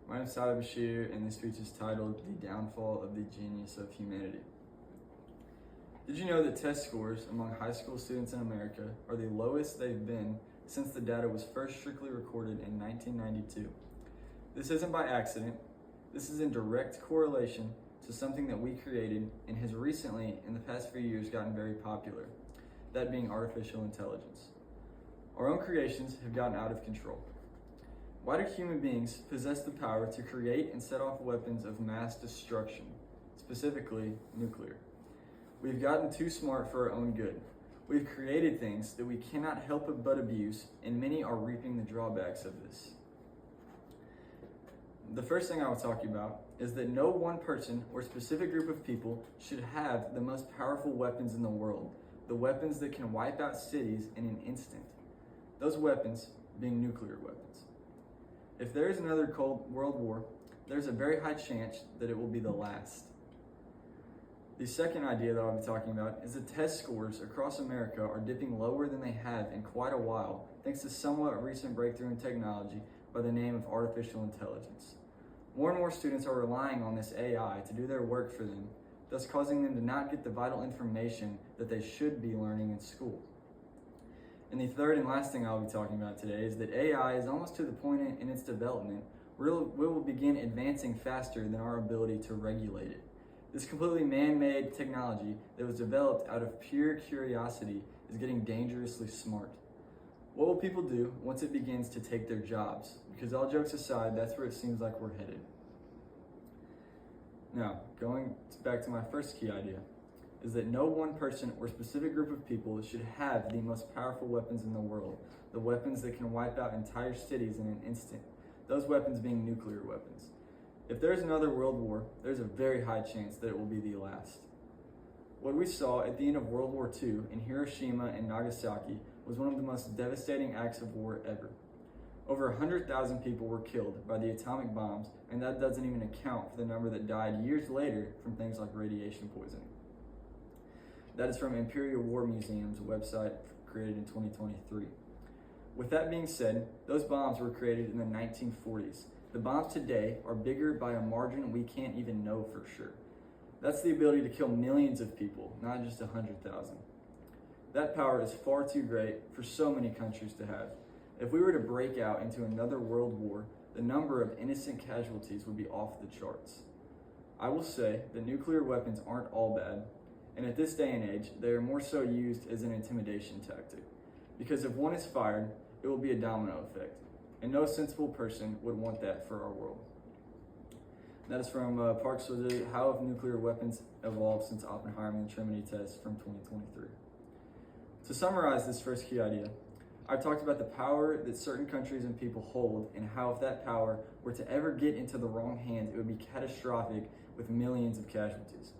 My name is Tyler Bashir, and this speech is titled The Downfall of the Genius of Humanity. Did you know that test scores among high school students in America are the lowest they've been since the data was first strictly recorded in 1992? This isn't by accident. This is in direct correlation to something that we created and has recently, in the past few years, gotten very popular, that being artificial intelligence. Our own creations have gotten out of control. Why do human beings possess the power to create and set off weapons of mass destruction, specifically nuclear? We've gotten too smart for our own good. We've created things that we cannot help but abuse, and many are reaping the drawbacks of this. The first thing I will talk about is that no one person or specific group of people should have the most powerful weapons in the world, the weapons that can wipe out cities in an instant. Those weapons being nuclear weapons. If there is another Cold World War, there's a very high chance that it will be the last. The second idea that I'll be talking about is that test scores across America are dipping lower than they have in quite a while, thanks to somewhat recent breakthrough in technology by the name of artificial intelligence. More and more students are relying on this AI to do their work for them, thus causing them to not get the vital information that they should be learning in school. And the third and last thing I'll be talking about today is that AI is almost to the point in its development where we will begin advancing faster than our ability to regulate it. This completely man-made technology that was developed out of pure curiosity is getting dangerously smart. What will people do once it begins to take their jobs? Because all jokes aside, that's where it seems like we're headed. Now, going back to my first key idea, is that no one person or specific group of people should have the most powerful weapons in the world, the weapons that can wipe out entire cities in an instant, those weapons being nuclear weapons. If there's another world war, there's a very high chance that it will be the last. What we saw at the end of World War II in Hiroshima and Nagasaki was one of the most devastating acts of war ever. Over 100,000 people were killed by the atomic bombs, and that doesn't even account for the number that died years later from things like radiation poisoning. That is from Imperial War Museum's website created in 2023. With that being said, those bombs were created in the 1940s. The bombs today are bigger by a margin we can't even know for sure. That's the ability to kill millions of people, not just 100,000. That power is far too great for so many countries to have. If we were to break out into another world war, the number of innocent casualties would be off the charts. I will say that nuclear weapons aren't all bad, and at this day and age, they are more so used as an intimidation tactic. Because if one is fired, it will be a domino effect, and no sensible person would want that for our world. That is from Park Soji, How Have Nuclear Weapons Evolved Since Oppenheimer and Trinity Test from 2023. To summarize this first key idea, I've talked about the power that certain countries and people hold, and how if that power were to ever get into the wrong hands, it would be catastrophic with millions of casualties,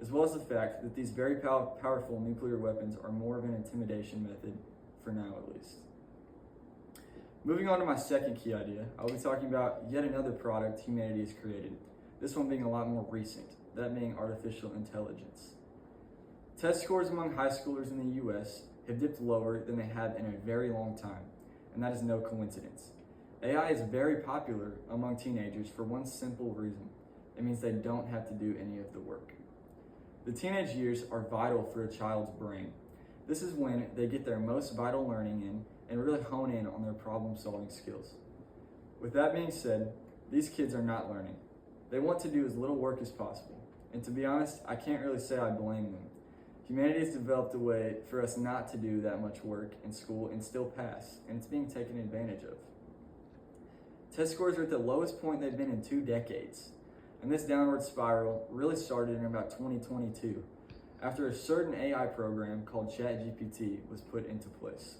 as well as the fact that these very powerful nuclear weapons are more of an intimidation method, for now at least. Moving on to my second key idea, I'll be talking about yet another product humanity has created, this one being a lot more recent, that being artificial intelligence. Test scores among high schoolers in the US have dipped lower than they have in a very long time, and that is no coincidence. AI is very popular among teenagers for one simple reason. It means they don't have to do any of the work. The teenage years are vital for a child's brain. This is when they get their most vital learning in and really hone in on their problem-solving skills. With that being said, these kids are not learning. They want to do as little work as possible. And to be honest, I can't really say I blame them. Humanity has developed a way for us not to do that much work in school and still pass, and it's being taken advantage of. Test scores are at the lowest point they've been in 2 decades. And this downward spiral really started in about 2022, after a certain AI program called ChatGPT was put into place.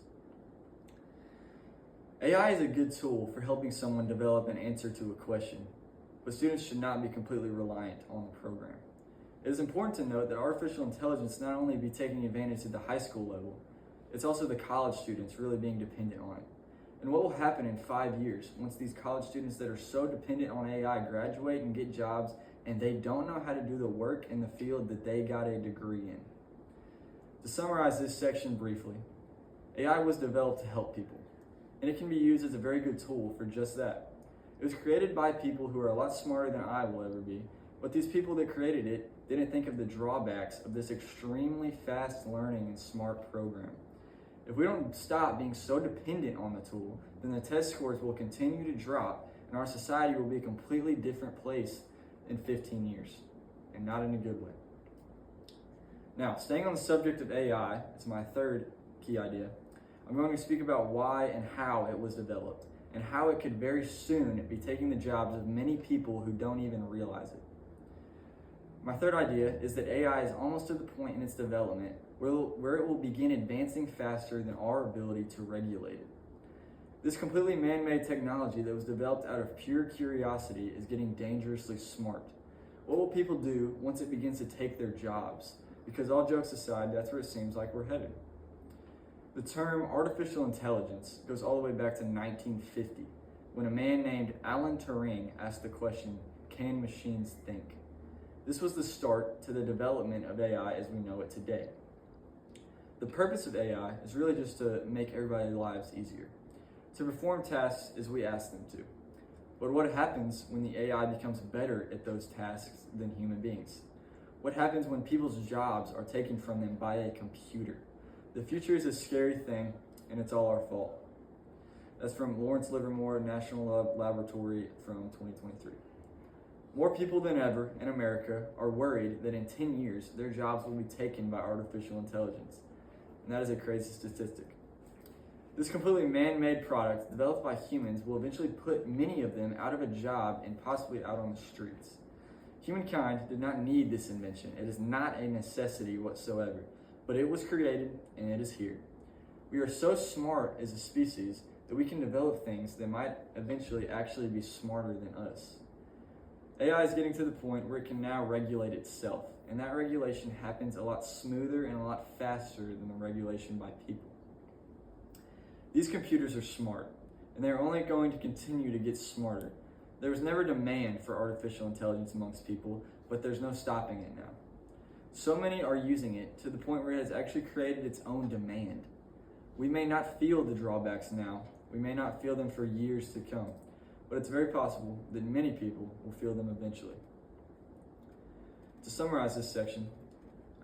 AI is a good tool for helping someone develop an answer to a question, but students should not be completely reliant on the program. It is important to note that artificial intelligence not only be taking advantage at the high school level, it's also the college students really being dependent on it. And what will happen in 5 years once these college students that are so dependent on AI graduate and get jobs and they don't know how to do the work in the field that they got a degree in? To summarize this section briefly, AI was developed to help people, and it can be used as a very good tool for just that. It was created by people who are a lot smarter than I will ever be, but these people that created it didn't think of the drawbacks of this extremely fast learning and smart program. If we don't stop being so dependent on the tool, then the test scores will continue to drop and our society will be a completely different place in 15 years, and not in a good way. Now, staying on the subject of AI, it's my third key idea. I'm going to speak about why and how it was developed, and how it could very soon be taking the jobs of many people who don't even realize it. My third idea is that AI is almost to the point in its development where it will begin advancing faster than our ability to regulate it. This completely man-made technology that was developed out of pure curiosity is getting dangerously smart. What will people do once it begins to take their jobs? Because all jokes aside, that's where it seems like we're headed. The term artificial intelligence goes all the way back to 1950, when a man named Alan Turing asked the question, "Can machines think?" This was the start to the development of AI as we know it today. The purpose of AI is really just to make everybody's lives easier, to perform tasks as we ask them to. But what happens when the AI becomes better at those tasks than human beings? What happens when people's jobs are taken from them by a computer? The future is a scary thing, and it's all our fault. That's from Lawrence Livermore National Laboratory from 2023. More people than ever in America are worried that in 10 years, their jobs will be taken by artificial intelligence. And that is a crazy statistic. This completely man-made product developed by humans will eventually put many of them out of a job and possibly out on the streets. Humankind did not need this invention. It is not a necessity whatsoever, but it was created and it is here. We are so smart as a species that we can develop things that might eventually actually be smarter than us. AI is getting to the point where it can now regulate itself, and that regulation happens a lot smoother and a lot faster than the regulation by people. These computers are smart, and they're only going to continue to get smarter. There was never demand for artificial intelligence amongst people, but there's no stopping it now. So many are using it to the point where it has actually created its own demand. We may not feel the drawbacks now, we may not feel them for years to come, but it's very possible that many people will feel them eventually. To summarize this section,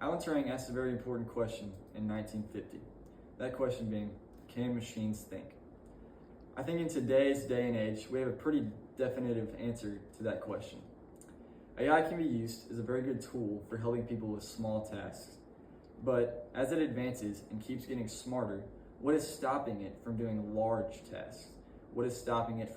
Alan Turing asked a very important question in 1950. That question being, can machines think? I think in today's day and age, we have a pretty definitive answer to that question. AI can be used as a very good tool for helping people with small tasks, but as it advances and keeps getting smarter, what is stopping it from doing large tasks? What is stopping it from